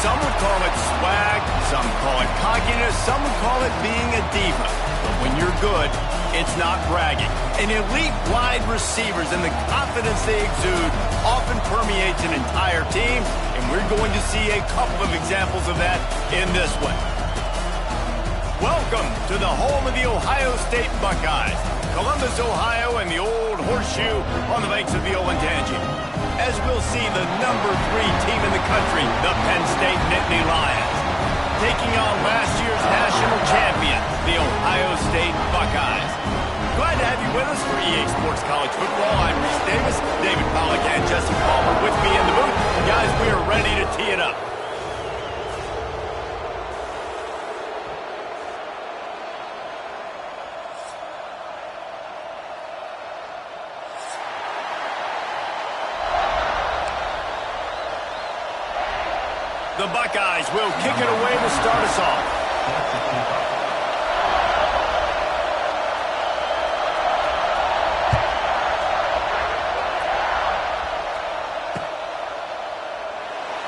Some would call it swag, some call it cockiness, some would call it being a diva. But when you're good, it's not bragging. And elite wide receivers and the confidence they exude often permeates an entire team, and we're going to see a couple of examples of that in this one. Welcome to the home of the Ohio State Buckeyes, Columbus, Ohio, and the old horseshoe on the banks of the Olentangy. As we'll see the number 3 team in the country, the Penn State Nittany Lions, taking on last year's national champion, the Ohio State Buckeyes. Glad to have you with us for EA Sports College Football. I'm Reese Davis, David Pollack, and Jesse Palmer with me in the booth. Guys, we are ready to tee it up. The Buckeyes will kick it away to start us off.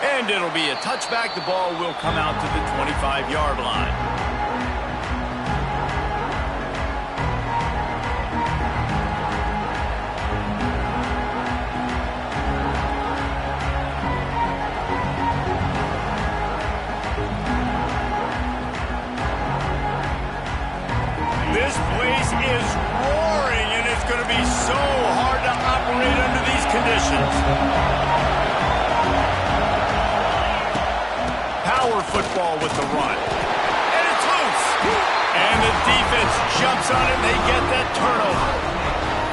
And it'll be a touchback. The ball will come out to the 25-yard line. This place is roaring, and it's going to be so hard to operate under these conditions. Power football with the run. And it's loose. And the defense jumps on it, and they get that turnover.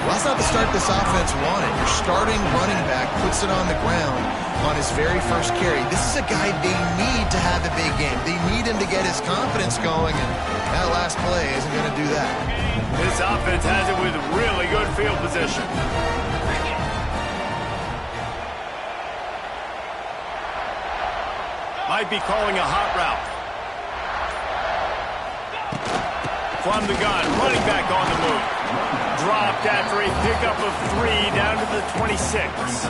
Well, that's not the start this offense wanted. Your starting running back puts it on the ground on his very first carry. This is a guy they need to have a big game. They need him to get his confidence going, and that last play isn't going to do that. This offense has it with really good field position. Might be calling a hot route. From the gun, running back on the move. Dropped after a pickup of 3 down to the 26.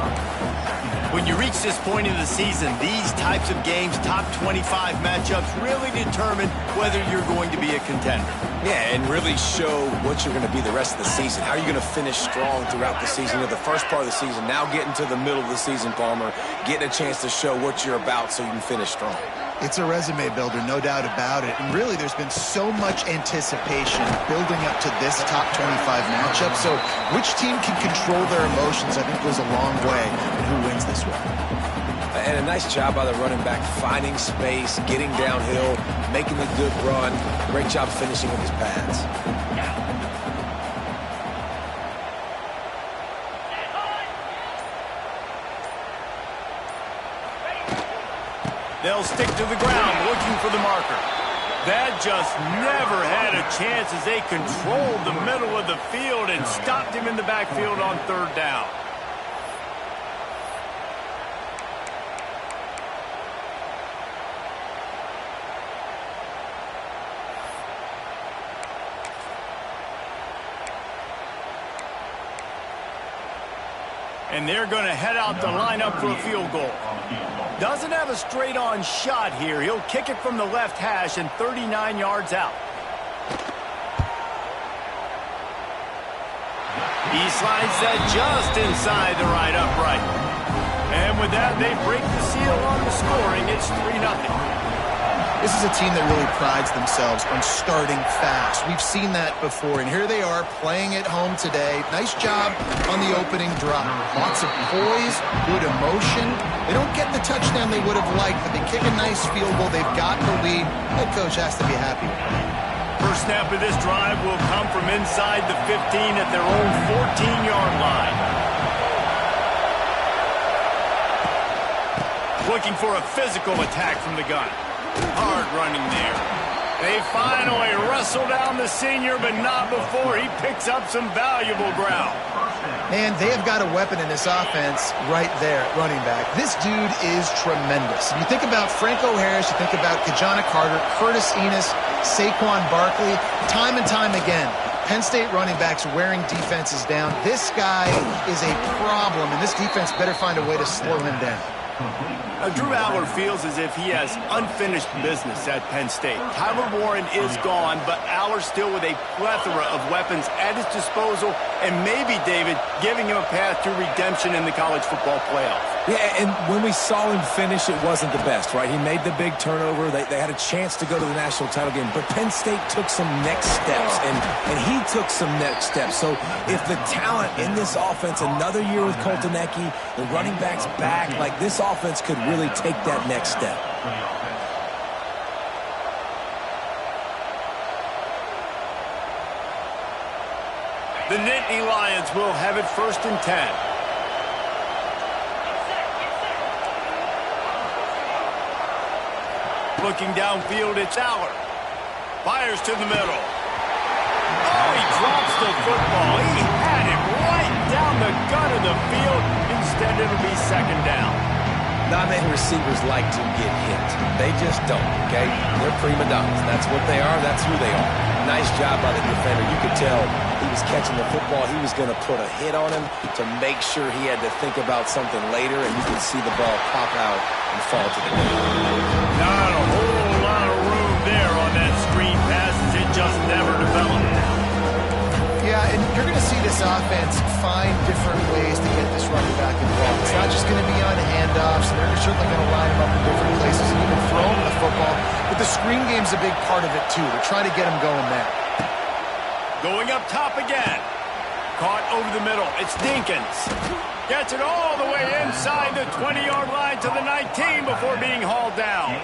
When you reach this point in the season, these types of games, top 25 matchups, really determine whether you're going to be a contender. Yeah, and really show what you're going to be the rest of the season. How are you going to finish strong throughout the season? You know, the first part of the season, now getting to the middle of the season, Palmer, getting a chance to show what you're about so you can finish strong. It's a resume builder, no doubt about it. And really, there's been so much anticipation building up to this top 25 matchup. So which team can control their emotions, I think, goes a long way in who wins this one. And a nice job by the running back, finding space, getting downhill, making a good run. Great job finishing with his pads. They'll stick to the ground looking for the marker. That just never had a chance as they controlled the middle of the field and stopped him in the backfield on 3rd down. And they're going to head out to line up for a field goal. Doesn't have a straight-on shot here. He'll kick it from the left hash and 39 yards out. He slides that just inside the right upright. And with that, they break the seal on the scoring. It's 3-0. This is a team that really prides themselves on starting fast. We've seen that before, and here they are playing at home today. Nice job on the opening drive. Lots of poise, good emotion. They don't get the touchdown they would have liked, but they kick a nice field goal. They've got the lead. Head coach has to be happy with that. First snap of this drive will come from inside the 15 at their own 14-yard line. Looking for a physical attack from the gun. Hard running there. They finally wrestle down the senior, but not before he picks up some valuable ground. And they have got a weapon in this offense right there at running back. This dude is tremendous. You think about Franco Harris, you think about Kajana Carter, Curtis Enos, Saquon Barkley, time and time again. Penn State running backs wearing defenses down. This guy is a problem, and this defense better find a way to slow him down. Drew Aller feels as if he has unfinished business at Penn State. Tyler Warren is gone, but Aller still with a plethora of weapons at his disposal, and maybe, David, giving him a path to redemption in the college football playoff. Yeah, and when we saw him finish, it wasn't the best, right? He made the big turnover. They had a chance to go to the national title game, but Penn State took some next steps, and he took some next steps. So if the talent in this offense, another year with Colton Ecke, the running backs back, like this offense could really take that next step. The Nittany Lions will have it 1st and 10. Looking downfield, it's Aller. Fires to the middle. Oh, he drops the football. He had it right down the gut of the field. Instead, it'll be 2nd down. Not many receivers like to get hit. They just don't, okay? They're prima donnas. That's what they are. That's who they are. Nice job by the defender. You could tell he was catching the football. He was going to put a hit on him to make sure he had to think about something later, and you could see the ball pop out and fall to the ground. Not a whole lot of room there on that screen pass as it just never developed. Yeah, and you're going to see this offense find different ways to get this running back involved. It's not just going to be on handoffs, and they're certainly going to line him up in different places and even throw him the football. But the screen game's a big part of it, too. They're trying to get him going there. Going up top again. Caught over the middle. It's Dinkins. Gets it all the way inside the 20-yard line to the 19 before being hauled down.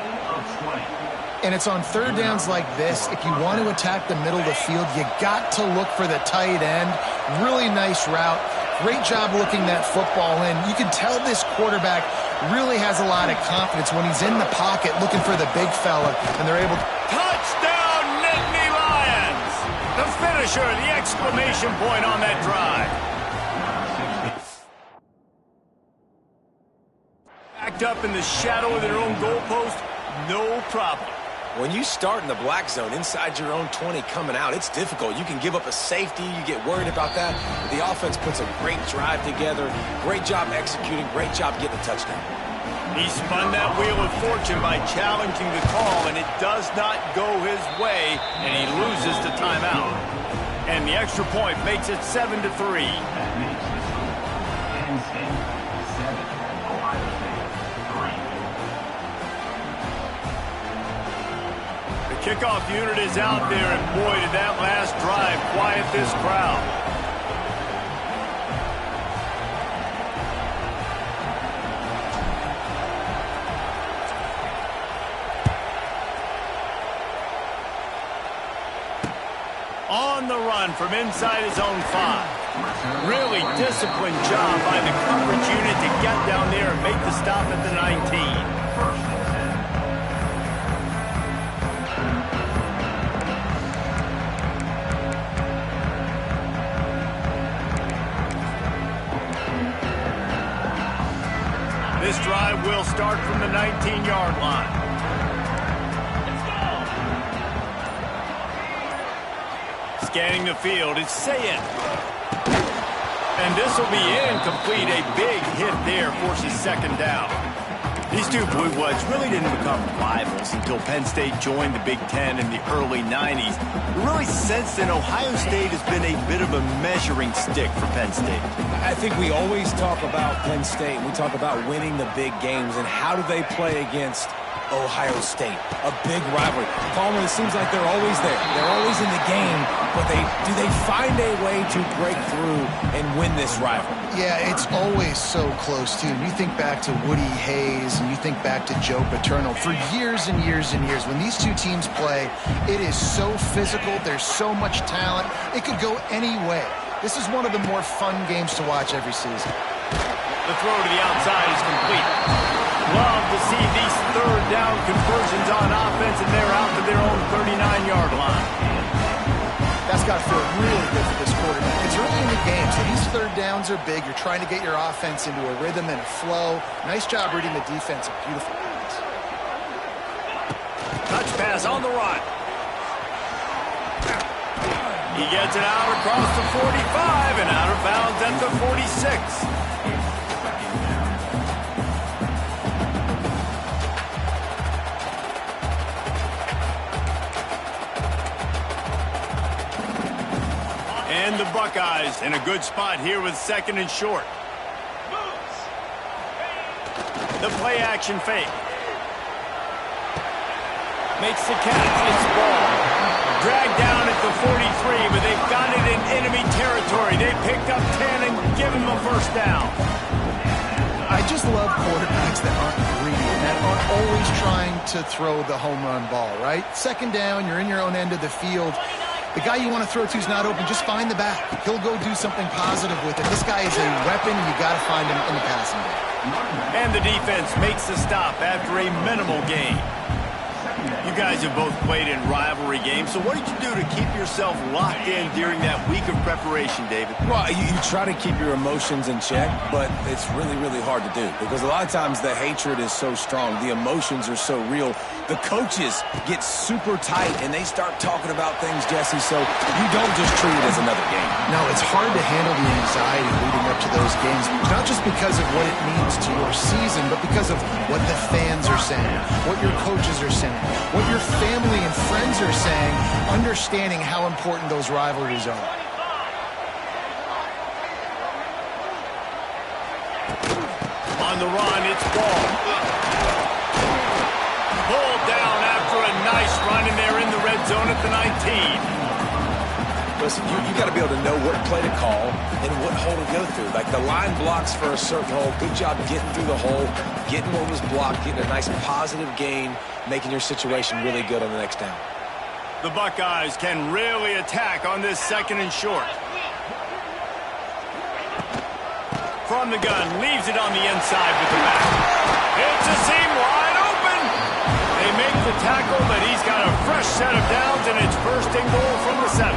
And it's on 3rd downs like this. If you want to attack the middle of the field, you got to look for the tight end. Really nice route. Great job looking that football in. You can tell this quarterback really has a lot of confidence when he's in the pocket looking for the big fella, and they're able to... Touchdown, Nittany Lions! The finisher, the exclamation point on that drive. Backed up in the shadow of their own goalpost, no problem. When you start in the black zone inside your own 20 coming out, it's difficult. You can give up a safety. You get worried about that. But the offense puts a great drive together. Great job executing. Great job getting a touchdown. He spun that wheel of fortune by challenging the call, and it does not go his way, and he loses the timeout. And the extra point makes it 7-3. Kickoff unit is out there, and boy, did that last drive quiet this crowd. On the run from inside his own 5. Really disciplined job by the coverage unit to get down there and make the stop at the 19. This drive will start from the 19-yard line. Scanning the field, it's Sayin. And this will be incomplete. A big hit there forces 2nd down. These two Blue Bloods really didn't become rivals until Penn State joined the Big Ten in the early 90s. Really, since then, Ohio State has been a bit of a measuring stick for Penn State. I think we always talk about Penn State. We talk about winning the big games, and how do they play against Ohio State? A big rivalry. Palmer, it seems like they're always there. They're always in the game, but do they find a way to break through and win this rivalry? Yeah, it's always so close, too. You think back to Woody Hayes, and you think back to Joe Paterno. For years and years and years, when these two teams play, it is so physical. There's so much talent. It could go any way. This is one of the more fun games to watch every season. The throw to the outside is complete. Love to see these 3rd down conversions on offense, and they're out to their own 39-yard line. That's got to feel really good for this quarterback. It's early in the game, so these 3rd downs are big. You're trying to get your offense into a rhythm and a flow. Nice job reading the defense. A beautiful pass. Touch pass on the run. He gets it out across the 45 and out of bounds at the 46. Buckeyes in a good spot here with 2nd and short. The play action fake. Makes the catch. It's ball. Dragged down at the 43, but they've got it in enemy territory. They picked up 10 and give him a first down. I just love quarterbacks that aren't greedy and that aren't always trying to throw the home run ball, right? 2nd down, you're in your own end of the field. The guy you want to throw to is not open. Just find the back. He'll go do something positive with it. This guy is a weapon. You got to find him in the passing game. And the defense makes the stop after a minimal gain. You guys have both played in rivalry games, so what did you do to keep yourself locked in during that week of preparation, David? Well, you try to keep your emotions in check, but it's really, really hard to do because a lot of times the hatred is so strong. The emotions are so real. The coaches get super tight, and they start talking about things, Jesse, so you don't just treat it as another game. No, it's hard to handle the anxiety leading up to those games, not just because of what it means to your season, but because of what the fans are saying, what your coaches are saying, what your family and friends are saying, understanding how important those rivalries are. On the run, it's ball. Pulled down after a nice run, and they're in the red zone at the 19. Listen, you got to be able to know what play to call and what hole to go through. Like the line blocks for a certain hole. Good job getting through the hole, getting what was blocked, getting a nice positive gain, making your situation really good on the next down. The Buckeyes can really attack on this 2nd and short. From the gun, leaves it on the inside with the back. It's a seam wide open. They make the tackle, but he's got a fresh set of downs, and it's 1st and goal from the 7.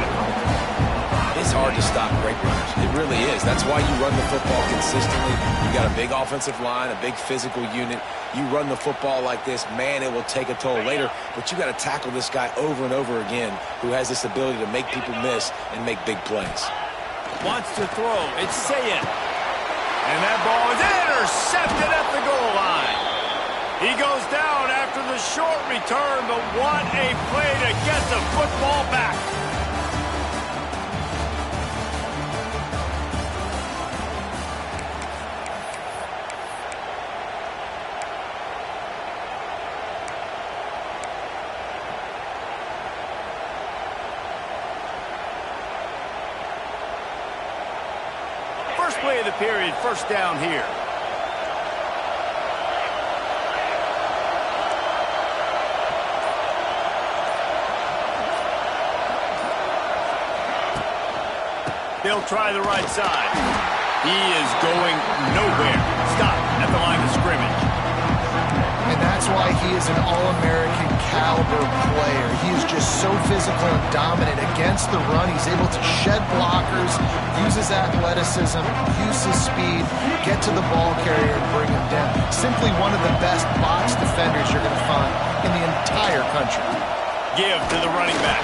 It's hard to stop great runners. It really is. That's why you run the football consistently. You got a big offensive line, a big physical unit. You run the football like this, man, it will take a toll later. But you got to tackle this guy over and over again who has this ability to make people miss and make big plays. Wants to throw. It's Sayin. And that ball is intercepted at the goal line. He goes down after the short return, but what a play to get the football back. First play of the period, 1st down here. They'll try the right side. He is going nowhere. Stop at the line of scrimmage. And that's why he is an All-American caliber player. He is just so physical and dominant against the run. He's able to shed blockers, use his athleticism, use his speed, get to the ball carrier and bring him down. Simply one of the best box defenders you're going to find in the entire country. Give to the running back.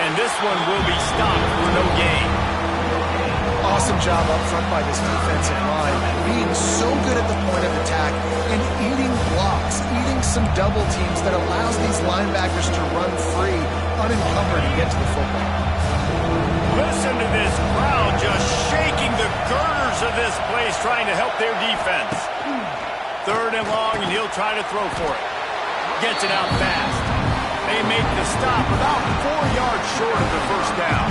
And this one will be stopped for no gain. Awesome job up front by this defensive line, being so good at the point of attack and eating blocks, eating some double teams that allows these linebackers to run free, unencumbered, and get to the football. Listen to this crowd just shaking the girders of this place, trying to help their defense. 3rd and long, and he'll try to throw for it. Gets it out fast. They make the stop about 4 yards short of the 1st down.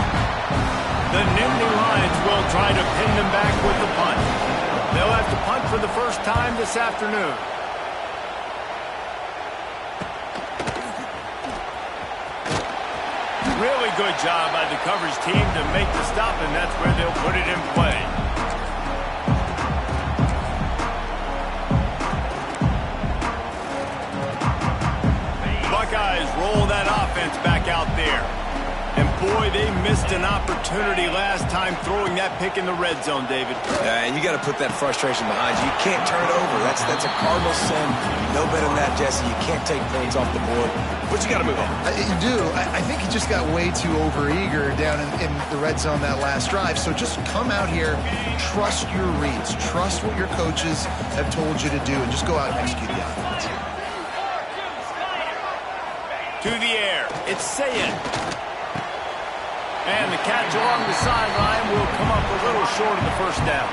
The Nittany Lions will try to pin them back with the punt. They'll have to punt for the first time this afternoon. Really good job by the coverage team to make the stop, and that's where they'll put it in play. Buckeyes roll that offense back out there. And boy, they missed an opportunity last time throwing that pick in the red zone, David. And you got to put that frustration behind you. You can't turn it over. That's a cardinal sin. No better than that, Jesse. You can't take points off the board. But you got to move on. You do. I think he just got way too overeager down in the red zone that last drive. So just come out here, trust your reads, trust what your coaches have told you to do, and just go out and execute the offense. To the air. It's Sayin. And the catch along the sideline will come up a little short of the first down.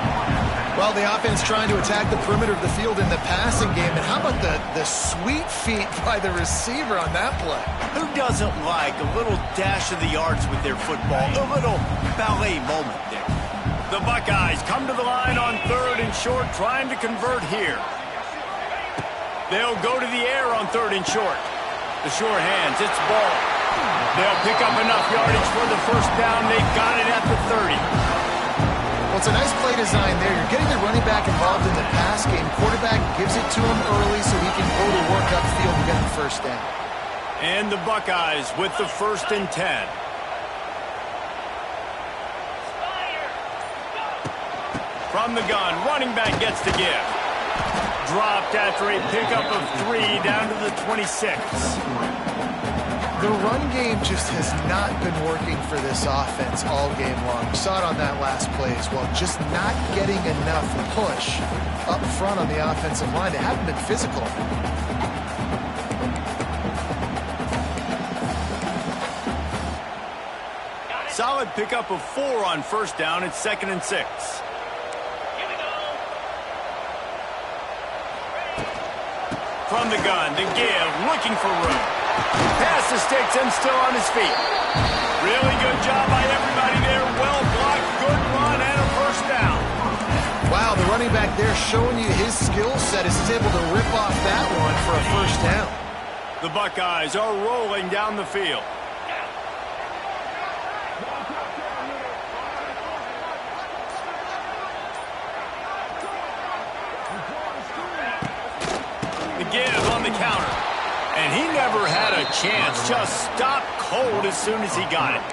Well, the offense trying to attack the perimeter of the field in the passing game. And how about the sweet feet by the receiver on that play? Who doesn't like a little dash of the yards with their football? A little ballet moment there. The Buckeyes come to the line on 3rd and short, trying to convert here. They'll go to the air on 3rd and short. The sure hands, it's ball. They'll pick up enough yardage for the first down. They've got it at the 30. Well, it's a nice play design there. You're getting the running back involved in the pass game. Quarterback gives it to him early so he can go to work upfield to get the first down. And the Buckeyes with the 1st and 10. From the gun, running back gets the give. Dropped after a pickup of 3 down to the 26. The run game just has not been working for this offense all game long. We saw it on that last play as well. Just not getting enough push up front on the offensive line. They haven't been physical. Solid pickup of 4 on first down. It's 2nd and 6. From the gun, the give, looking for room. Pass the sticks and still on his feet. Really good job by everybody there. Well blocked, good run, and a first down. Wow, the running back there showing you his skill set as he's able to rip off that one for a first down. The Buckeyes are rolling down the field. Give on the counter. And he never had a chance. Just stopped cold as soon as he got it.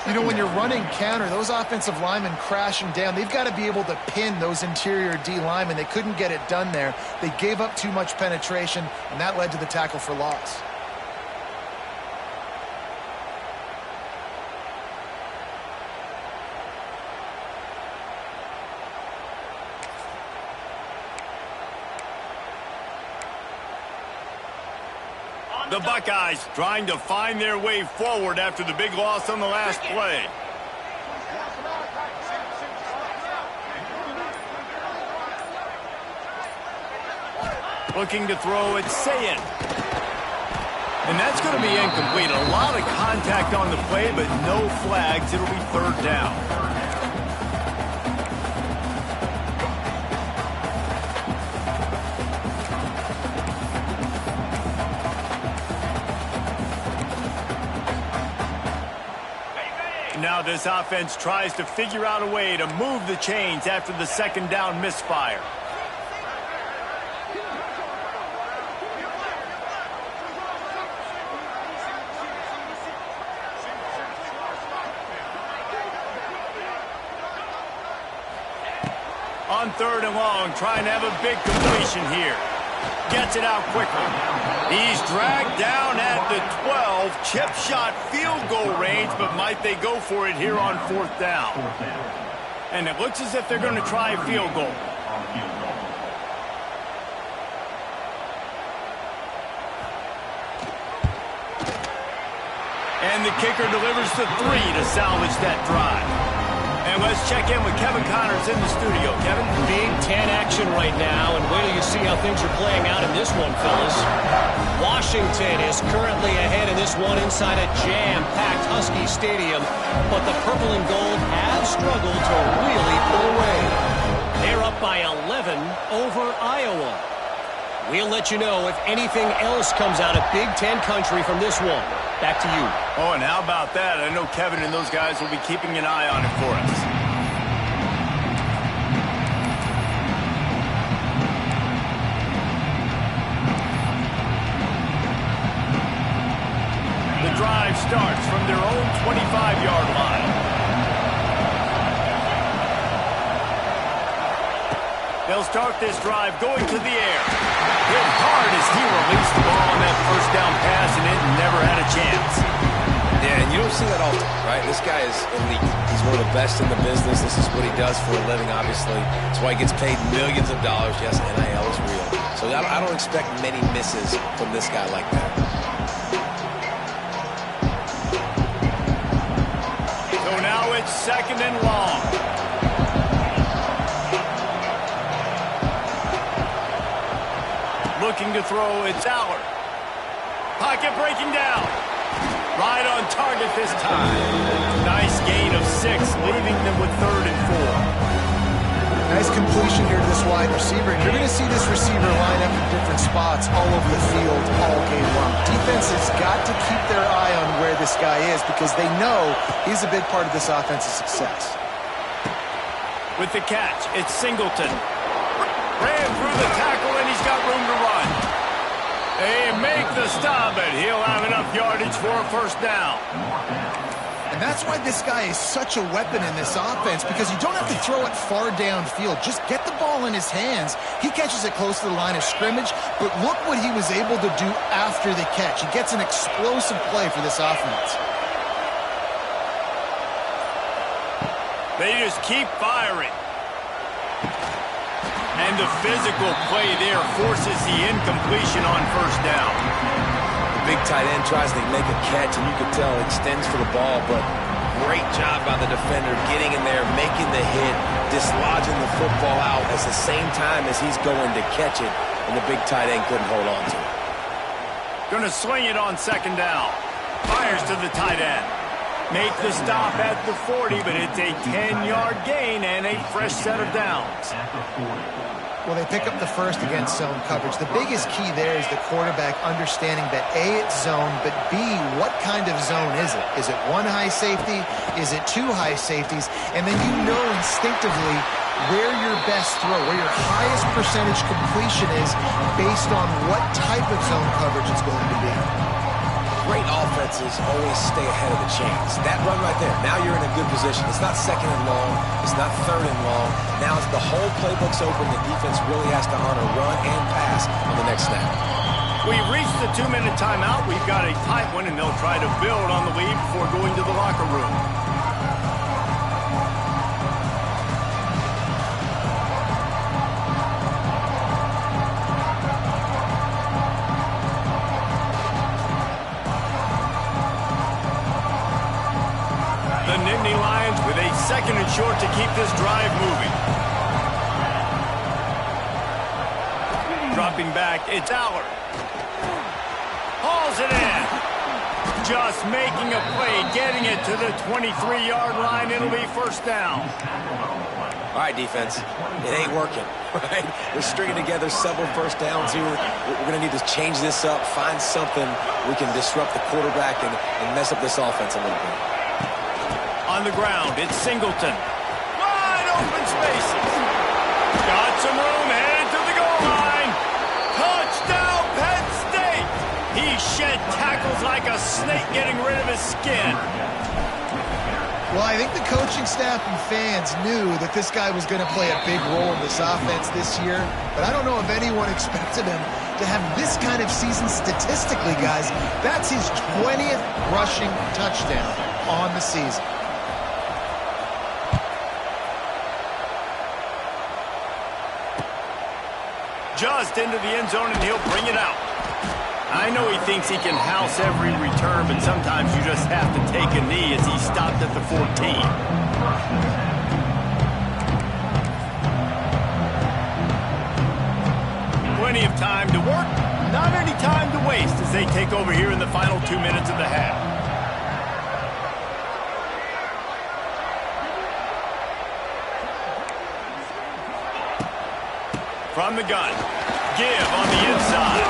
You know, when you're running counter, those offensive linemen crashing down, they've got to be able to pin those interior D linemen. They couldn't get it done there. They gave up too much penetration, and that led to the tackle for loss. The Buckeyes trying to find their way forward after the big loss on the last play. Looking to throw, it's Sayin. And that's going to be incomplete. A lot of contact on the play, but no flags. It'll be 3rd down. Now this offense tries to figure out a way to move the chains after the 2nd down misfire. On 3rd and long, trying to have a big completion here. Gets it out quickly. He's dragged down at the 12. Chip shot field goal range, but might they go for it here on 4th down? And it looks as if they're going to try a field goal. And the kicker delivers the 3 to salvage that drive. And let's check in with Kevin Connors in the studio. Kevin? Big Ten action right now, and wait till you see how things are playing out in this one, fellas. Washington is currently ahead in this one inside a jam-packed Husky Stadium, but the purple and gold have struggled to really pull away. They're up by 11 over Iowa. We'll let you know if anything else comes out of Big Ten country from this one. Back to you. Oh, and how about that? I know Kevin and those guys will be keeping an eye on it for us. The drive starts from their own 25-yard line. They'll start this drive going to the air. Hit hard as he released the ball on that first down pass, and it never had a chance. Yeah, and you don't see that often, right? This guy is elite. He's one of the best in the business. This is what he does for a living, obviously. That's why he gets paid millions of dollars. Yes, NIL is real. So I don't expect many misses from this guy like that. second and long. Looking to throw, it's Allard. Pocket breaking down. Right on target this time. Nice gain of 6, leaving them with 3rd and 4. Nice completion here to this wide receiver. And you're going to see this receiver line up in different spots all over the field all game long. Defense has got to keep their eye on where this guy is because they know he's a big part of this offense's success. With the catch, it's Singleton. Ran through the tackle, and he's got room to run. They make the stop, and he'll have enough yardage for a first down. And that's why this guy is such a weapon in this offense, because you don't have to throw it far downfield. Just get the ball in his hands. He catches it close to the line of scrimmage, but look what he was able to do after the catch. He gets an explosive play for this offense. They just keep firing. And the physical play there forces the incompletion on first down. The big tight end tries to make a catch, and you can tell extends for the ball, but great job by the defender getting in there, making the hit, dislodging the football out at the same time as he's going to catch it, and the big tight end couldn't hold on to it. Going to swing it on second down. Fires to the tight end. Make the stop at the 40, but it's a 10-yard gain and a fresh set of downs. Well, they pick up the first against zone coverage. The biggest key there is the quarterback understanding that A, it's zone, but B, what kind of zone is it? Is it 1 high safety? Is it 2 high safeties? And then you know instinctively where your best throw, where your highest percentage completion is based on what type of zone coverage it's going to be. Great offenses always stay ahead of the chains. That run right there, now you're in a good position. It's not second and long. It's not third and long. Now it's the whole playbook's open. The defense really has to honor run and pass on the next snap. We've reached the 2-minute timeout. We've got a tight one, and they'll try to build on the lead before going to the locker room. The Nittany Lions with a second and short to keep this drive moving. Dropping back, it's Allard. Hauls it in. Just making a play, getting it to the 23-yard line. It'll be first down. All right, defense, it ain't working, right? We're stringing together several first downs here. We're going to need to change this up, find something we can disrupt the quarterback and mess up this offense a little bit. On the ground, it's Singleton. Wide open spaces. Got some room, headed to the goal line. Touchdown, Penn State. He shed tackles like a snake, getting rid of his skin. Well, I think the coaching staff and fans knew that this guy was going to play a big role in this offense this year, but I don't know if anyone expected him to have this kind of season statistically, guys. That's his 20th rushing touchdown on the season. Just into the end zone, and he'll bring it out. I know he thinks he can house every return, but sometimes you just have to take a knee as he stopped at the 14. Plenty of time to work, not any time to waste as they take over here in the final 2 minutes of the half. From the gun, give on the inside.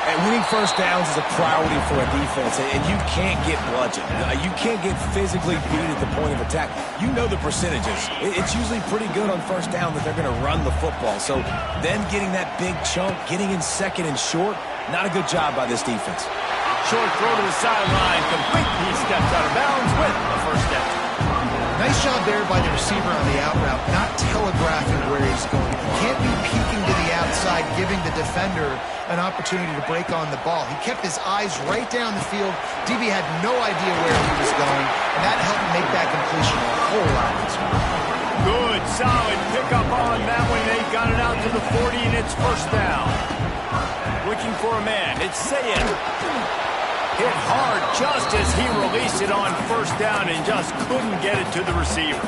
And winning first downs is a priority for a defense, and you can't get bludgeoned. You can't get physically beat at the point of attack. You know the percentages. It's usually pretty good on first down that they're going to run the football. So them getting that big chunk, getting in second and short, not a good job by this defense. Short throw to the sideline, complete. He steps out of bounds with the first down. Nice job there by the receiver on the out route, not telegraphing where he's going. He can't be peeking to the outside, giving the defender an opportunity to break on the ball. He kept his eyes right down the field. DB had no idea where he was going, and that helped make that completion a whole lot easier. Good, solid pickup on that one. They got it out to the 40, and it's first down. Looking for a man. It's Sayin. Hit hard just as he released it on first down and just couldn't get it to the receiver.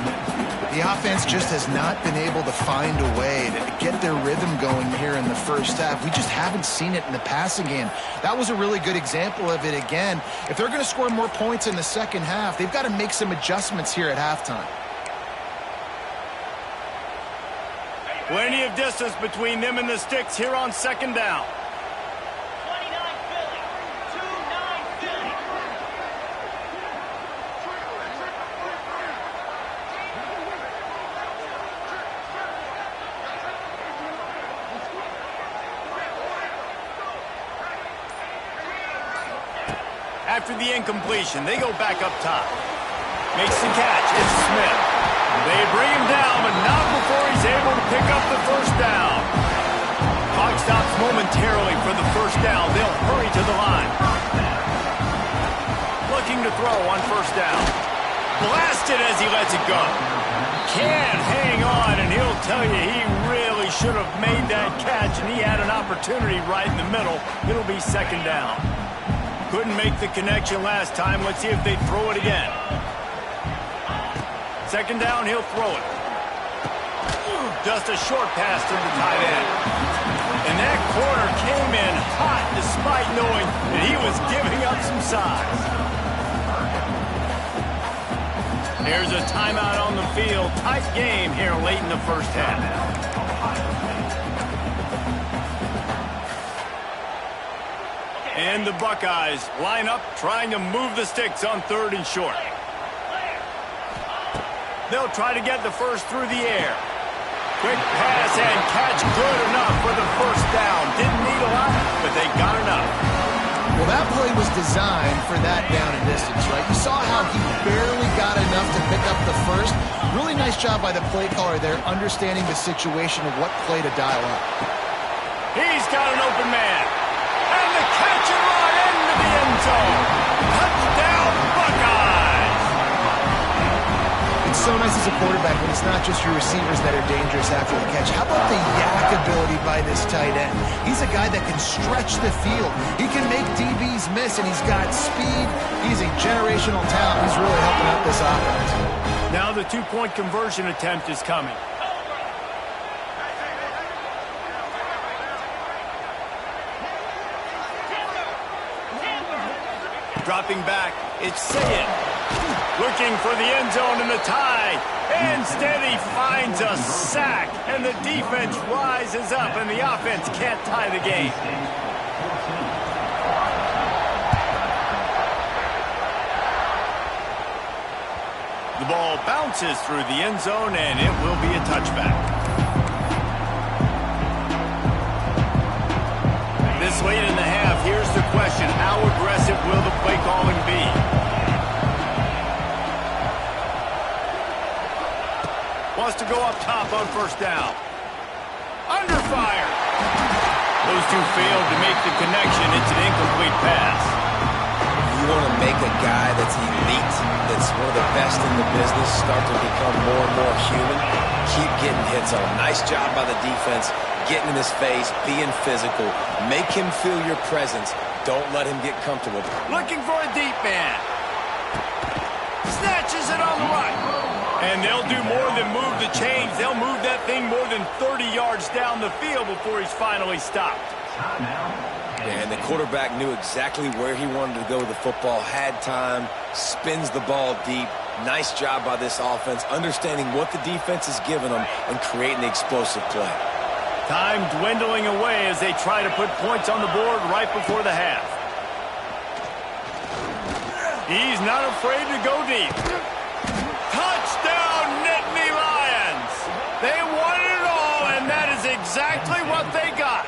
The offense just has not been able to find a way to get their rhythm going here in the first half. We just haven't seen it in the passing game. That was a really good example of it again. If they're going to score more points in the second half, they've got to make some adjustments here at halftime. Plenty of distance between them and the sticks here on second down. After the incompletion, they go back up top. Makes the catch. It's Smith. They bring him down, but not before he's able to pick up the first down. Clock stops momentarily for the first down. They'll hurry to the line. Looking to throw on first down. Blasted as he lets it go. Can't hang on, and he'll tell you he really should have made that catch, and he had an opportunity right in the middle. It'll be second down. Couldn't make the connection last time. Let's see if they throw it again. Second down, he'll throw it. Just a short pass to the tight end. And that corner came in hot despite knowing that he was giving up some size. There's a timeout on the field. Tight game here late in the first half. And the Buckeyes line up trying to move the sticks on third and short. They'll try to get the first through the air. Quick pass and catch good enough for the first down. Didn't need a lot, but they got enough. Well, that play was designed for that down and distance, right? You saw how he barely got enough to pick up the first. Really nice job by the play caller there, understanding the situation of what play to dial up. He's got an open man. And the catch and run into the end zone. Touchdown, Buckeyes! It's so nice as a quarterback when it's not just your receivers that are dangerous after the catch. How about the yak ability by this tight end? He's a guy that can stretch the field. He can make DBs miss, and he's got speed. He's a generational talent. He's really helping out this offense. Now the two-point conversion attempt is coming. Dropping back, it's Sayed. Looking for the end zone and the tie. Instead, he finds a sack, and the defense rises up, and the offense can't tie the game. The ball bounces through the end zone, and it will be a touchback. This late in the half, here's the question. How aggressive will the play calling be? Wants to go up top on first down. Under fire. Those two failed to make the connection. It's an incomplete pass. You want to make a guy that's elite, that's one of the best in the business, start to become more and more human. Keep getting hits on him. Nice job by the defense. Getting in his face, being physical. Make him feel your presence. Don't let him get comfortable. Looking for a deep man. Snatches it on the right. And they'll do more than move the chains. They'll move that thing more than 30 yards down the field before he's finally stopped. And the quarterback knew exactly where he wanted to go with the football, had time, spins the ball deep. Nice job by this offense, understanding what the defense is giving them and creating the explosive play. Time dwindling away as they try to put points on the board right before the half. He's not afraid to go deep. Touchdown, Nittany Lions! They won it all, and that is exactly what they got.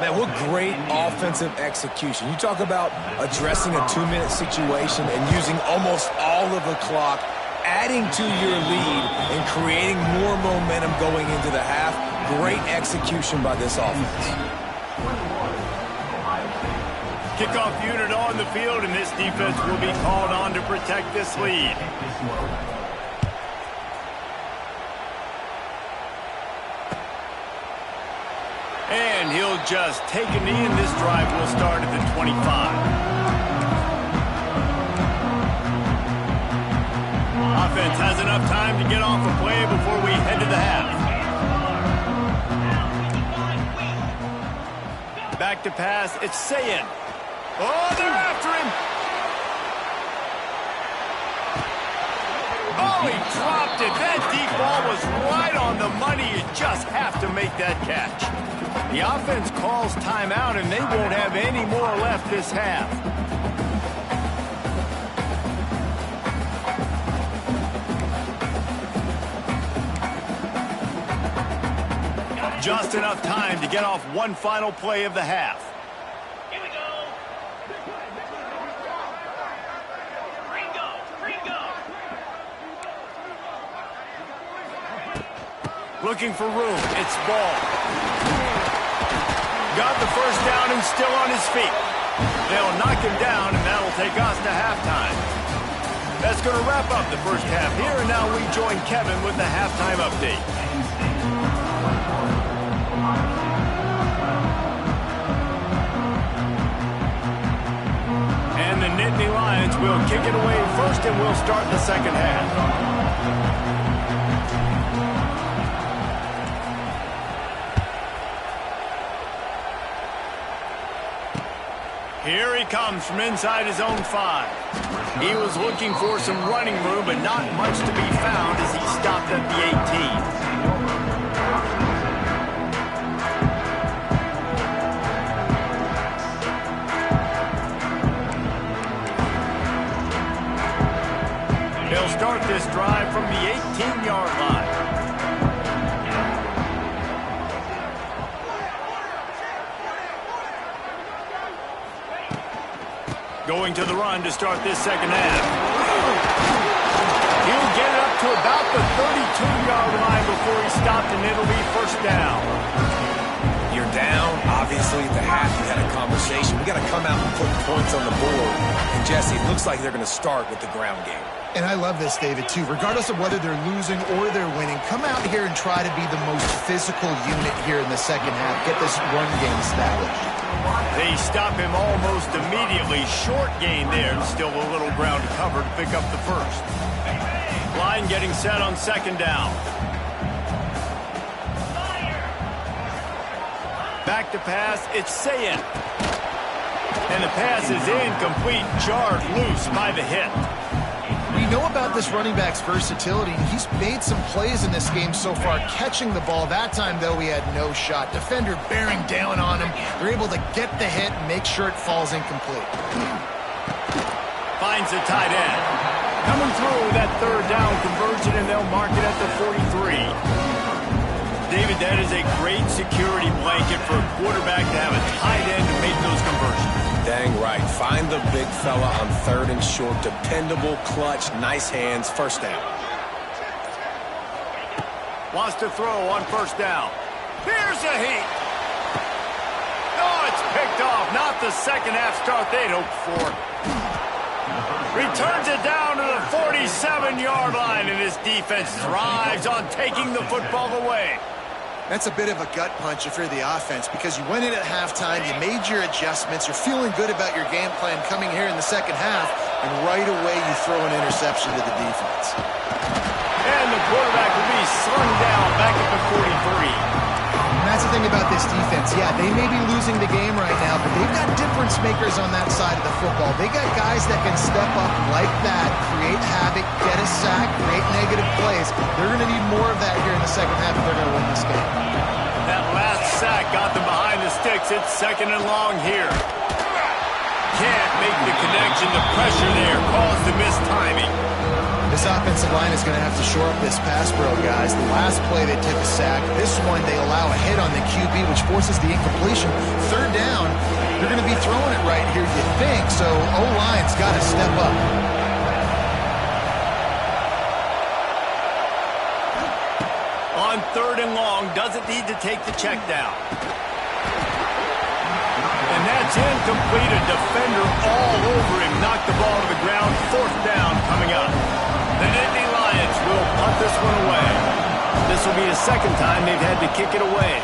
Man, what great offensive execution. You talk about addressing a 2-minute situation and using almost all of the clock, adding to your lead and creating more momentum going into the half. Great execution by this offense. Kickoff unit on the field, and this defense will be called on to protect this lead. And he'll just take a knee, and this drive will start at the 25. Offense has enough time to get off a play before we head to the half. Back to pass, it's Sayin. Oh, they're after him. Oh, he dropped it. That deep ball was right on the money. You just have to make that catch. The offense calls timeout, and they won't have any more left this half. Just enough time to get off one final play of the half. Here we go. Looking for room. It's ball. Got the first down and still on his feet. They'll knock him down, and that'll take us to halftime. That's going to wrap up the first half here, and now we join Kevin with the halftime update. And the Nittany Lions will kick it away first, and we'll start the second half. Here he comes from inside his own 5. He was looking for some running room, but not much to be found as he stopped at the 18. They'll start this drive from the 18-yard line. Going to the run to start this second half. He'll get it up to about the 32-yard line before he stopped, and it'll be first down. You're down. Obviously, at the half, you had a conversation. We got to come out and put points on the board. And, Jesse, it looks like they're going to start with the ground game. And I love this, David, too. Regardless of whether they're losing or they're winning, come out here and try to be the most physical unit here in the second half. Get this run game established. They stop him almost immediately. Short gain there. Still a little ground to cover to pick up the first. Line getting set on second down. Back to pass. It's Sayin. And the pass is incomplete. Jarred loose by the hit. We know about this running back's versatility, and he's made some plays in this game so far, catching the ball. That time, though, he had no shot. Defender bearing down on him. They're able to get the hit and make sure it falls incomplete. Finds a tight end. Coming through that third down conversion, and they'll mark it at the 43. David, that is a great security blanket for a quarterback to have a tight end to make those conversions. Dang right. Find the big fella on third and short. Dependable, clutch, nice hands, first down. Wants to throw on first down. Here's a heat. Oh, it's picked off. Not the second half start they'd hoped for. Returns it down to the 47-yard line, and his defense thrives on taking the football away. That's a bit of a gut punch if you're the offense, because you went in at halftime, you made your adjustments, you're feeling good about your game plan coming here in the second half, and right away you throw an interception to the defense. And the quarterback will be slung down back at the 43. And that's the thing about this defense. Yeah, they may be losing the game right now, but they've got difference makers on that side of the football. They got guys that can step up like that, create havoc, get a sack, create negative plays. They're going to need more of that here in the second half if they're going to win this game. That last sack got them behind the sticks. It's second and long here. Can't make the connection. The pressure there caused the missed timing. This offensive line is going to have to shore up this pass pro, guys. The last play they took a sack. This one they allow a hit on the QB, which forces the incompletion. Third down, they're going to be throwing it right here, you think. So O-line's got to step up. On third and long, doesn't need to take the check down. And that's incomplete. A defender all over him. Knocked the ball to the ground. Fourth down coming up. The Nittany Lions will punt this one away. This will be the second time they've had to kick it away.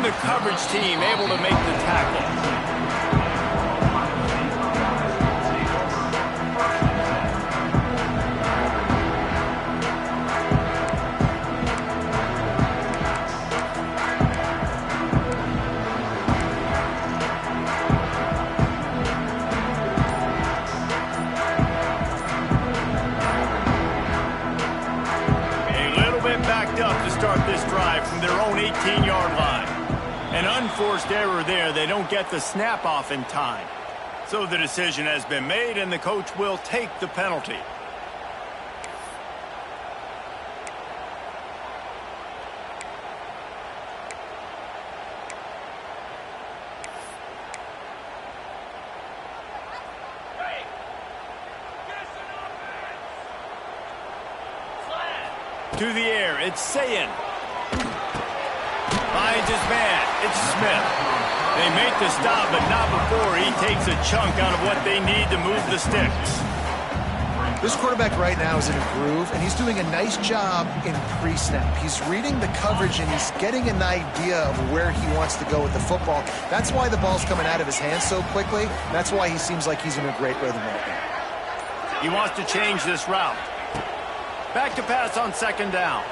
the coverage team able to make the tackle. Start this drive from their own 18-yard line. An unforced error there. They don't get the snap off in time. So the decision has been made, and the coach will take the penalty. To the air, it's Sayin. Finds his man, it's Smith. They make the stop, but not before he takes a chunk out of what they need to move the sticks. This quarterback right now is in a groove, and he's doing a nice job in pre-snap. He's reading the coverage, and he's getting an idea of where he wants to go with the football. That's why the ball's coming out of his hands so quickly. That's why he seems like he's in a great rhythm right now. He wants to change this route. Back to pass on second down.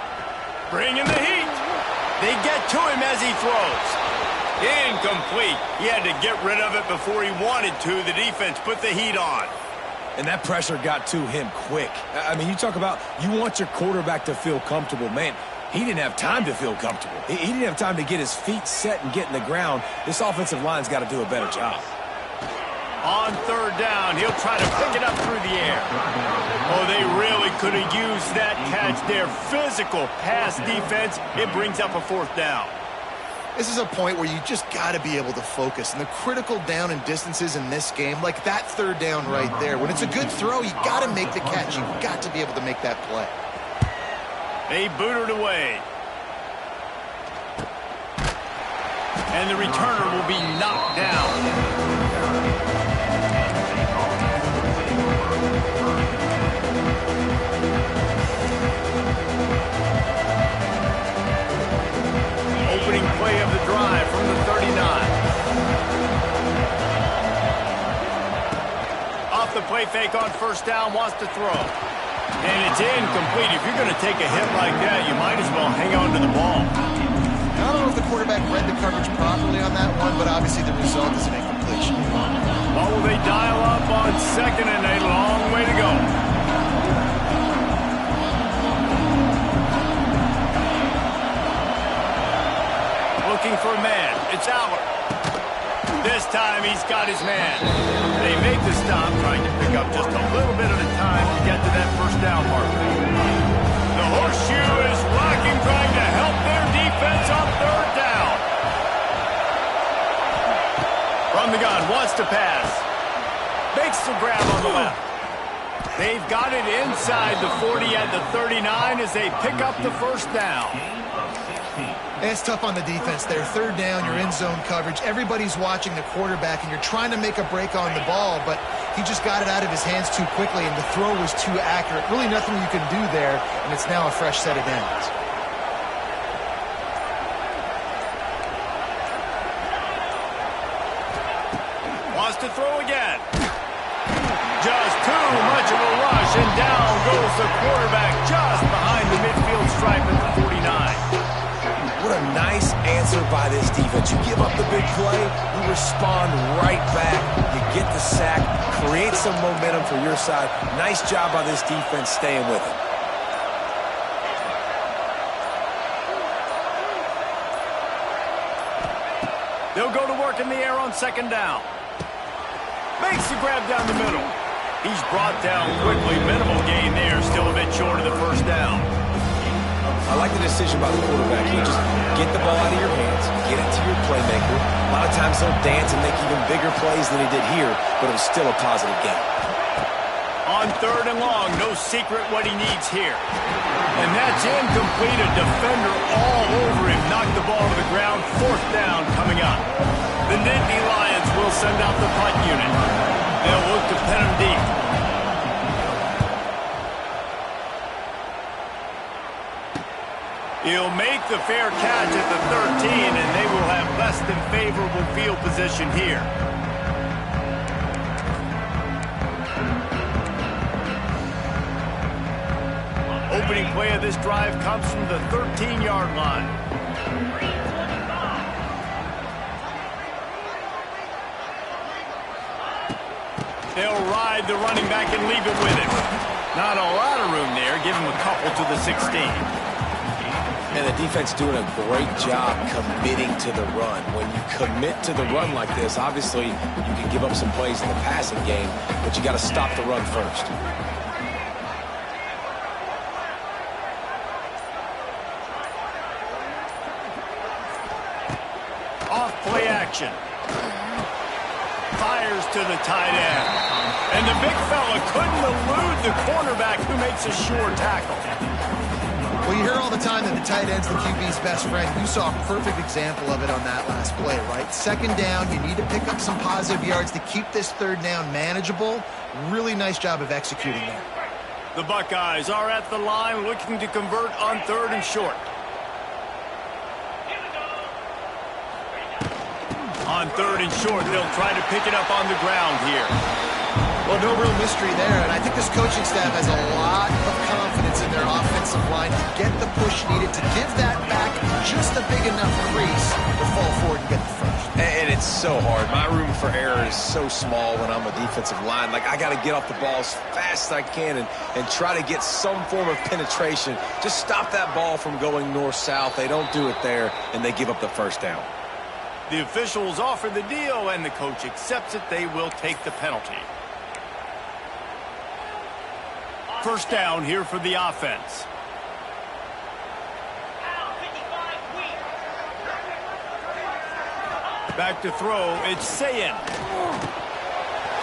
Bring in the heat. They get to him as he throws. Incomplete. He had to get rid of it before he wanted to. The defense put the heat on. And that pressure got to him quick. I mean, you talk about you want your quarterback to feel comfortable. Man, he didn't have time to feel comfortable. He didn't have time to get his feet set and get in the ground. This offensive line's got to do a better job. On third down, he'll try to pick it up through the air. Oh, they really could have used that catch there. Physical pass defense. It brings up a fourth down. This is a point where you just got to be able to focus. And the critical down and distances in this game, like that third down right there, when it's a good throw, you got to make the catch. You've got to be able to make that play. They boot it away. And the returner will be knocked down. Opening play of the drive from the 39. Off the play fake on first down, wants to throw. And it's incomplete. If you're going to take a hit like that, you might as well hang on to the ball. I don't know if the quarterback read the coverage properly on that one, but obviously the result is an incompletion. What will they dial up on second and a long way to go? Looking for a man. It's Aller. This time he's got his man. They make the stop, trying to pick up just a little bit at a time to get to that first down marker. The horseshoe is rocking, trying to help their defense on third down. From the gun, wants to pass. Makes the grab on the left. They've got it inside the 40 at the 39 as they pick up the first down. It's tough on the defense there. Third down, you're in zone coverage. Everybody's watching the quarterback, and you're trying to make a break on the ball, but he just got it out of his hands too quickly, and the throw was too accurate. Really nothing you can do there, and it's now a fresh set of downs. Wants to throw again. Just too much of a rush, and down goes the quarterback just behind the midfield stripe at the 49. What a nice answer by this defense. You give up the big play, you respond right back. You get the sack, create some momentum for your side. Nice job by this defense staying with it. They'll go to work in the air on second down. Makes the grab down the middle. He's brought down quickly. Minimal gain there, still a bit short of the first down. I like the decision by the quarterback. You just get the ball out of your hands, get it to your playmaker. A lot of times he'll dance and make even bigger plays than he did here, but it was still a positive game. On third and long, no secret what he needs here. And that's incomplete. A defender all over him. Knocked the ball to the ground. Fourth down coming up. The Nittany Lions will send out the punt unit. They'll look to pin him deep. He'll make the fair catch at the 13, and they will have less than favorable field position here. Opening play of this drive comes from the 13-yard line. They'll ride the running back and leave it with him. Not a lot of room there. Give him a couple to the 16. And the defense doing a great job committing to the run. When you commit to the run like this, obviously you can give up some plays in the passing game, but you got to stop the run first. Off play action. Fires to the tight end. And the big fella couldn't elude the cornerback who makes a sure tackle. Well, you hear all the time that the tight end's the QB's best friend. You saw a perfect example of it on that last play, right? Second down, you need to pick up some positive yards to keep this third down manageable. Really nice job of executing there. The Buckeyes are at the line looking to convert on 3rd and short. On 3rd and short, they'll try to pick it up on the ground here. Well, no real mystery there, and I think this coaching staff has a lot of confidence in their offensive line to get the push needed to give that back just a big enough crease to fall forward and get the first. And it's so hard. My room for error is so small when I'm a defensive line. Like, I got to get off the ball as fast as I can and try to get some form of penetration. Just stop that ball from going north-south. They don't do it there, and they give up the first down. The officials offer the deal, and the coach accepts it. They will take the penalty. First down here for the offense. Back to throw, it's Sayin.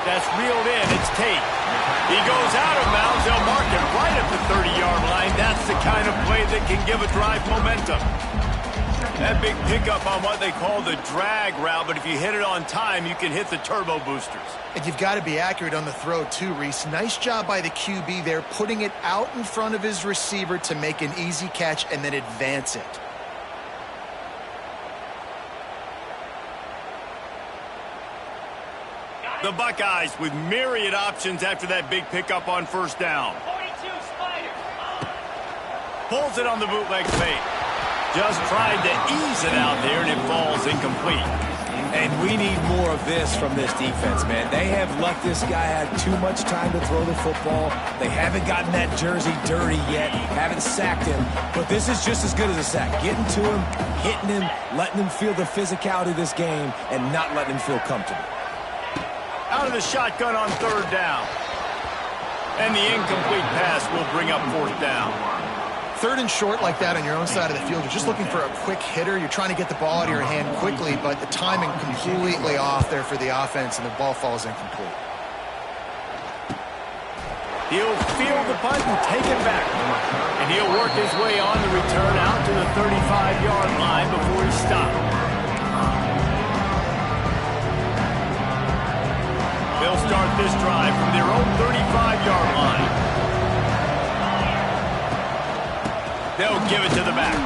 That's reeled in, it's Tate. He goes out of bounds, they'll mark it right at the 30-yard line. That's the kind of play that can give a drive momentum. That big pickup on what they call the drag route, but if you hit it on time, you can hit the turbo boosters. And you've got to be accurate on the throw too, Reese. Nice job by the QB there, putting it out in front of his receiver to make an easy catch and then advance it. The Buckeyes with myriad options after that big pickup on first down. 42 Spiders. Pulls it on the bootleg fake. Just tried to ease it out there, and it falls incomplete. And we need more of this from this defense, man. They have let this guy have too much time to throw the football. They haven't gotten that jersey dirty yet, haven't sacked him. But this is just as good as a sack. Getting to him, hitting him, letting him feel the physicality of this game, and not letting him feel comfortable. Out of the shotgun on third down. And the incomplete pass will bring up fourth down. Third and short like that on your own side of the field, you're just looking for a quick hitter. You're trying to get the ball out of your hand quickly, but the timing completely off there for the offense, and the ball falls incomplete. He'll field the punt and take it back. And he'll work his way on the return out to the 35-yard line before he stopped. They'll start this drive from their own 35-yard line. They'll give it to the back.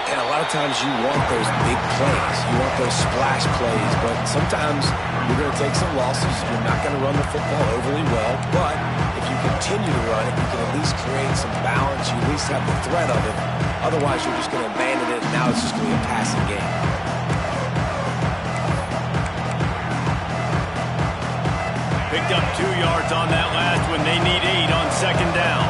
And a lot of times you want those big plays. You want those splash plays. But sometimes you're going to take some losses. You're not going to run the football overly well. But if you continue to run it, you can at least create some balance. You at least have the threat of it. Otherwise, you're just going to abandon it, and now it's just going to be a passing game. Picked up 2 yards on that last one. They need 8 on second down.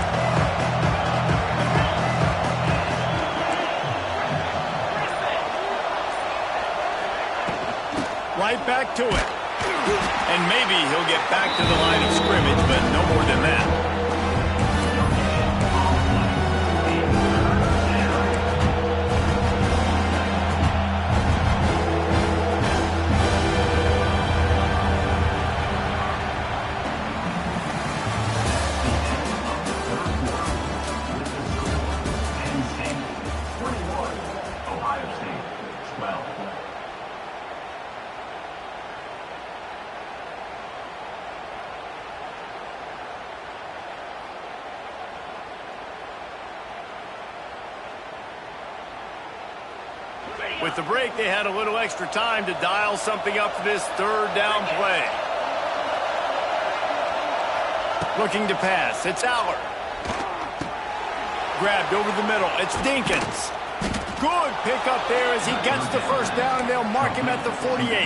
Right back to it. And maybe he'll get back to the line of scrimmage, but no more than that. With the break, they had a little extra time to dial something up for this third down play. Looking to pass. It's Aller. Grabbed over the middle. It's Dinkins. Good pickup there as he gets the first down, and they'll mark him at the 48.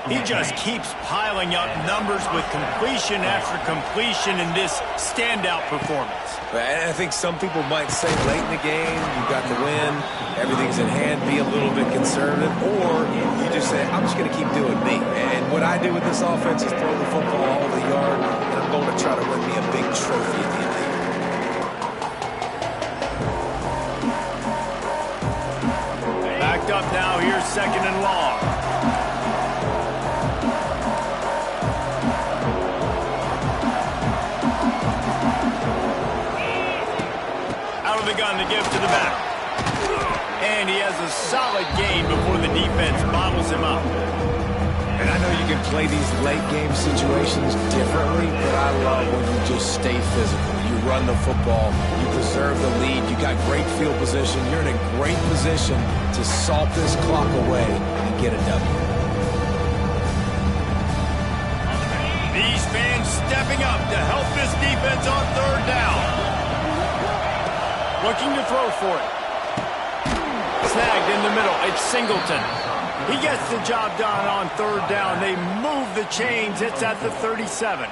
He just keeps piling up numbers with completion after completion in this standout performance. And I think some people might say late in the game, you got the win, everything's in hand, be a little bit conservative, or you just say, I'm just going to keep doing me. And what I do with this offense is throw the football all over the yard, and I'm going to try to win me a big trophy at the end of the year. Backed up now, here's 2nd and long. The gun to give to the back. And he has a solid gain before the defense bottles him up. And I know you can play these late game situations differently, but I love when you just stay physical. You run the football, you preserve the lead, you got great field position, you're in a great position to salt this clock away and get a W. These fans stepping up to help this defense on third down. Looking to throw for it. Snagged in the middle. It's Singleton. He gets the job done on third down. They move the chains. It's at the 37.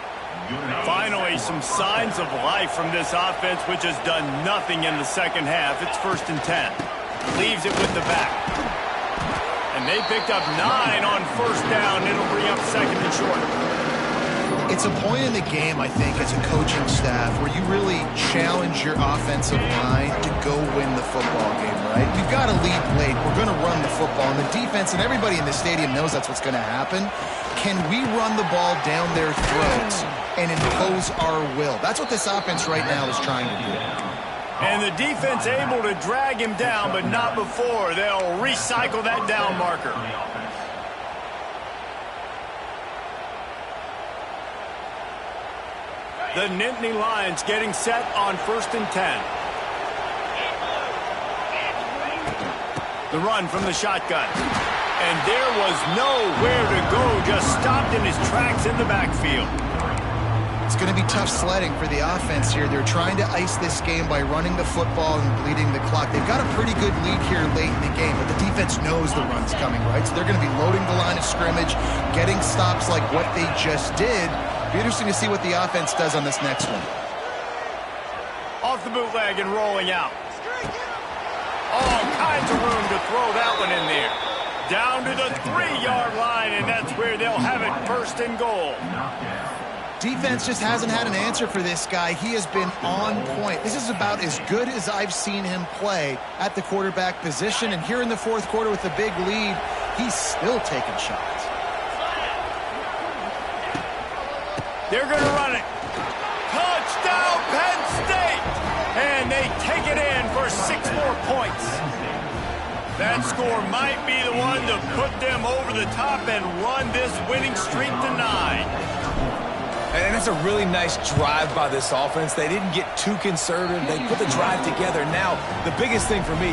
Finally, some signs of life from this offense, which has done nothing in the second half. It's 1st and 10. Leaves it with the back. And they picked up 9 on first down. It'll bring up 2nd and short. It's a point in the game, I think, as a coaching staff where you really challenge your offensive line to go win the football game, right? We've got to lead late. We're going to run the football. And the defense and everybody in the stadium knows that's what's going to happen. Can we run the ball down their throats and impose our will? That's what this offense right now is trying to do. And the defense able to drag him down, but not before. They'll recycle that down marker. The Nittany Lions getting set on 1st and 10. The run from the shotgun. And there was nowhere to go, just stopped in his tracks in the backfield. It's going to be tough sledding for the offense here. They're trying to ice this game by running the football and bleeding the clock. They've got a pretty good lead here late in the game, but the defense knows the run's coming, right? So they're going to be loading the line of scrimmage, getting stops like what they just did. Be interesting to see what the offense does on this next one. Off the bootleg and rolling out. All kinds of room to throw that one in there. Down to the 3-yard line, and that's where they'll have it 1st and goal. Defense just hasn't had an answer for this guy. He has been on point. This is about as good as I've seen him play at the quarterback position. And here in the 4th quarter with the big lead, he's still taking shots. They're going to run it. Touchdown, Penn State! And they take it in for 6 more points. That score might be the one to put them over the top and run this winning streak to 9. And it's a really nice drive by this offense. They didn't get too conservative. They put the drive together. Now, the biggest thing for me,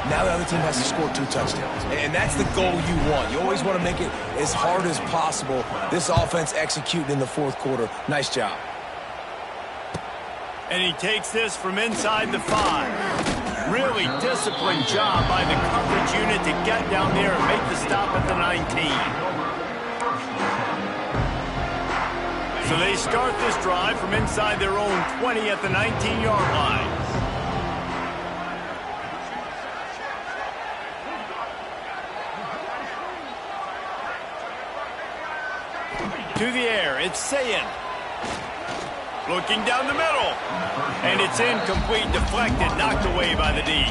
now the other team has to score 2 touchdowns. And that's the goal you want. You always want to make it as hard as possible. This offense executing in the 4th quarter. Nice job. And he takes this from inside the 5. Really disciplined job by the coverage unit to get down there and make the stop at the 19. So they start this drive from inside their own 20 at the 19-yard line. To the air, it's Sayin. Looking down the middle. And it's incomplete, deflected, knocked away by the D.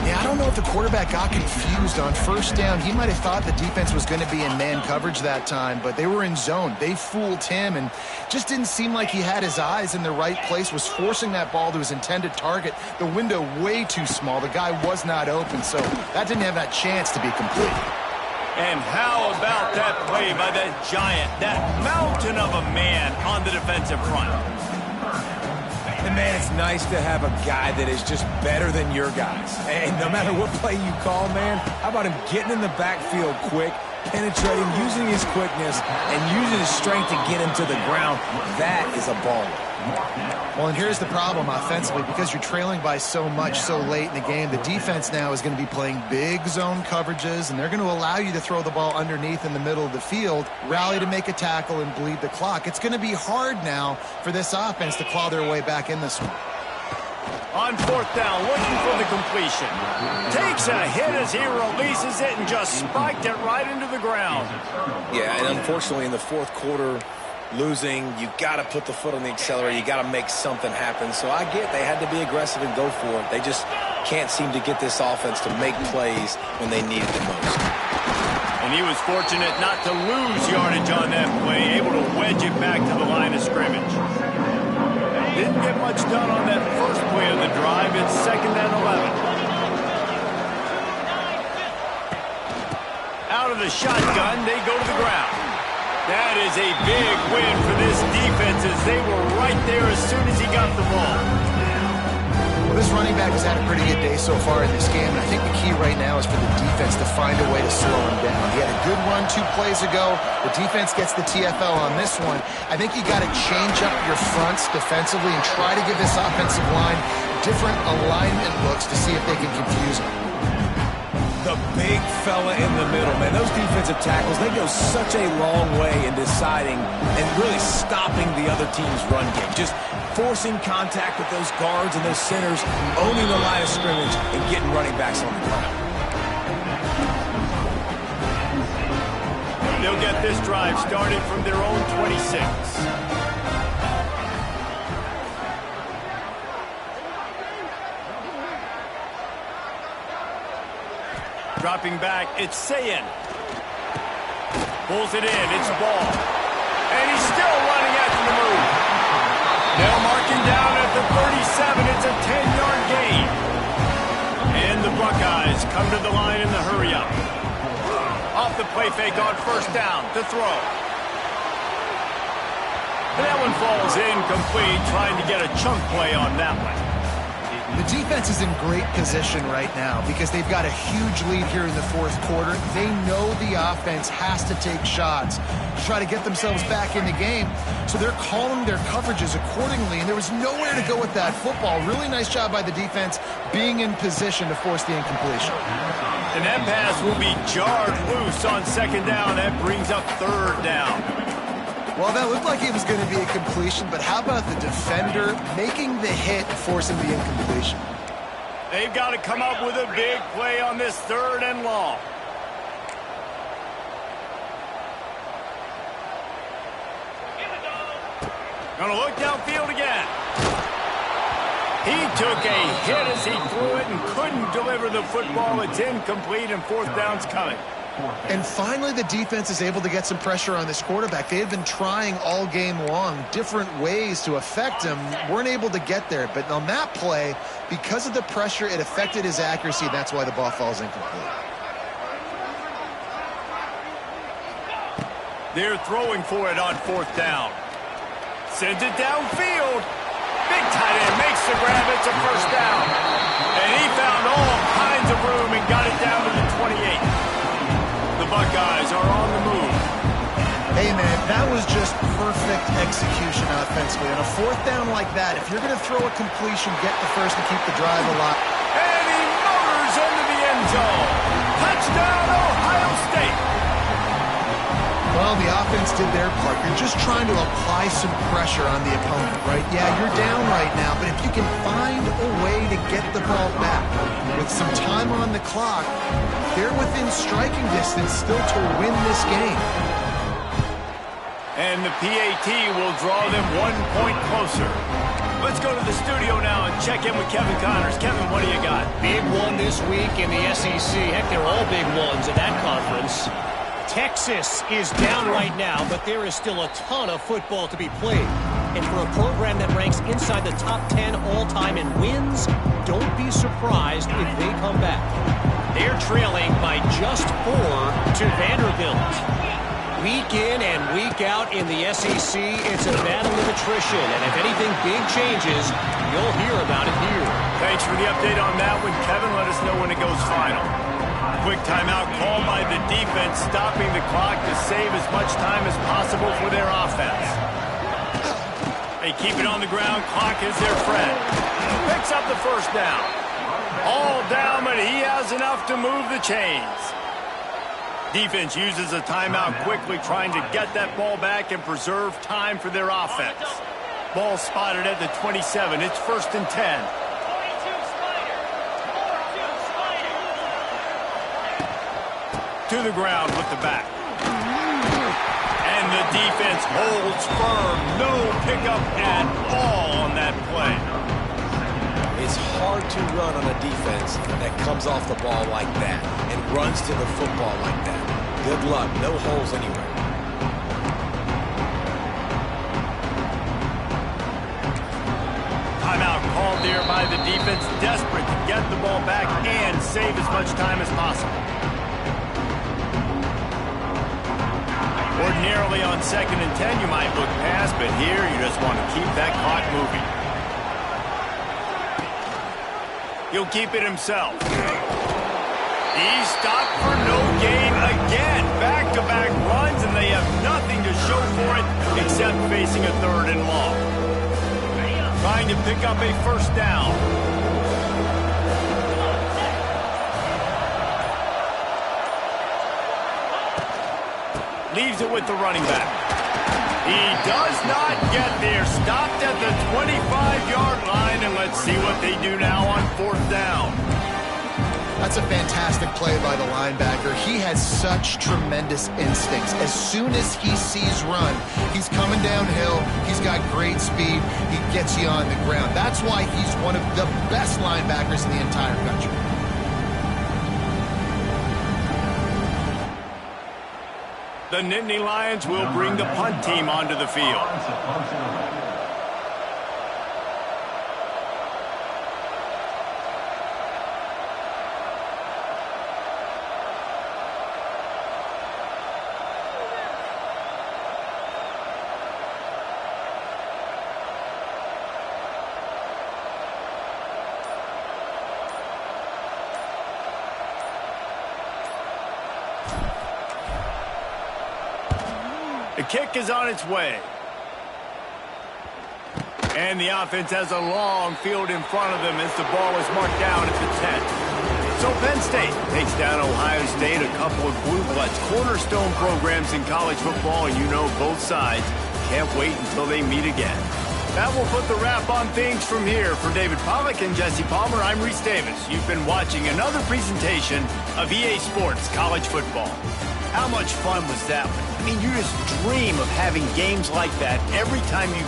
Yeah, I don't know if the quarterback got confused on first down. He might have thought the defense was going to be in man coverage that time, but they were in zone. They fooled him and just didn't seem like he had his eyes in the right place, was forcing that ball to his intended target. The window way too small. The guy was not open, so that didn't have that chance to be complete. And how about that play by that giant, that mountain of a man on the defensive front? And, man, it's nice to have a guy that is just better than your guys. And no matter what play you call, man, how about him getting in the backfield quick, penetrating, using his quickness, and using his strength to get him to the ground? That is a baller. Well, and here's the problem offensively. Because you're trailing by so much so late in the game, the defense now is going to be playing big zone coverages, and they're going to allow you to throw the ball underneath in the middle of the field, rally to make a tackle, and bleed the clock. It's going to be hard now for this offense to claw their way back in this one. On fourth down, looking for the completion. Takes a hit as he releases it and just spiked it right into the ground. Yeah, and unfortunately in the fourth quarter, losing, you got to put the foot on the accelerator. You got to make something happen. So I get they had to be aggressive and go for it. They just can't seem to get this offense to make plays when they need it the most. And he was fortunate not to lose yardage on that play, able to wedge it back to the line of scrimmage. Didn't get much done on that first play of the drive. It's 2nd and 11. Out of the shotgun, they go to the ground. That is a big win for this defense as they were right there as soon as he got the ball. Well, this running back has had a pretty good day so far in this game, and I think the key right now is for the defense to find a way to slow him down. He had a good run 2 plays ago. The defense gets the TFL on this one. I think you got to change up your fronts defensively and try to give this offensive line different alignment looks to see if they can confuse him. The big fella in the middle, man. Those defensive tackles, they go such a long way in deciding and really stopping the other team's run game. Just forcing contact with those guards and those centers, owning the line of scrimmage, and getting running backs on the ground. They'll get this drive started from their own 26. Dropping back, it's Sayin. Pulls it in, it's Ball. And he's still running after the move. They'll mark him down at the 37. It's a 10-yard gain. And the Buckeyes come to the line in the hurry-up. Off the play fake on first down to throw. And that one falls incomplete, trying to get a chunk play on that one. The defense is in great position right now because they've got a huge lead here in the fourth quarter. They know the offense has to take shots to try to get themselves back in the game. So they're calling their coverages accordingly, and there was nowhere to go with that football. Really nice job by the defense being in position to force the incompletion. And that pass will be jarred loose on 2nd down. That brings up 3rd down. Well, that looked like it was going to be a completion, but how about the defender making the hit and forcing the incompletion? They've got to come up with a big play on this 3rd and long. Gonna look downfield again. He took a hit as he threw it and couldn't deliver the football. It's incomplete and 4th down's coming. And finally, the defense is able to get some pressure on this quarterback. They have been trying all game long different ways to affect him. Weren't able to get there. But on that play, because of the pressure, it affected his accuracy, and that's why the ball falls incomplete. They're throwing for it on 4th down. Sends it downfield. Big tight end makes the grab. It's a 1st down. And he found all kinds of room and got it down to the 28. The Buckeyes are on the move. Hey, man, that was just perfect execution offensively. On a 4th down like that, if you're going to throw a completion, get the first and keep the drive alive. And he motors into the end zone. Touchdown, Ohio State. Well, the offense did their part. You're just trying to apply some pressure on the opponent, right? Yeah, you're down right now, but if you can find a way to get the ball back with some time on the clock, they're within striking distance still to win this game. And the PAT will draw them 1 point closer. Let's go to the studio now and check in with Kevin Connors. Kevin, what do you got? Big one this week in the SEC. Heck, they're all big ones in that conference. Texas is down right now, but there is still a ton of football to be played. And for a program that ranks inside the top 10 all-time in wins, don't be surprised if they come back. They're trailing by just 4 to Vanderbilt. Week in and week out in the SEC, it's a battle of attrition. And if anything big changes, you'll hear about it here. Thanks for the update on that one, Kevin. Let us know when it goes final. Quick timeout called by the defense, stopping the clock to save as much time as possible for their offense. They keep it on the ground. Clock is their friend. Picks up the first down. All down, but he has enough to move the chains. Defense uses a timeout quickly, trying to get that ball back and preserve time for their offense. Ball spotted at the 27. It's 1st and 10. To the ground with the back. And the defense holds firm. No pickup at all on that play. It's hard to run on a defense that comes off the ball like that and runs to the football like that. Good luck. No holes anywhere. Timeout called there by the defense, desperate to get the ball back and save as much time as possible. Ordinarily on 2nd and 10, you might look past, but here you just want to keep that clock moving. He'll keep it himself. He's stopped for no gain again. Back-to-back runs, and they have nothing to show for it except facing a 3rd and long. Trying to pick up a 1st down. Leaves it with the running back. He does not get there. Stopped at the 25-yard line, and let's see what they do now on 4th down. That's a fantastic play by the linebacker. He has such tremendous instincts. As soon as he sees run, he's coming downhill. He's got great speed. He gets you on the ground. That's why he's one of the best linebackers in the entire country. The Nittany Lions will bring the punt team onto the field. The kick is on its way. And the offense has a long field in front of them as the ball is marked down at the 10. So Penn State takes down Ohio State, a couple of blue bloods, cornerstone programs in college football, and you know both sides can't wait until they meet again. That will put the wrap on things from here. For David Pollack and Jesse Palmer, I'm Reese Davis. You've been watching another presentation of EA Sports College Football. How much fun was that one? I mean, you just dream of having games like that every time you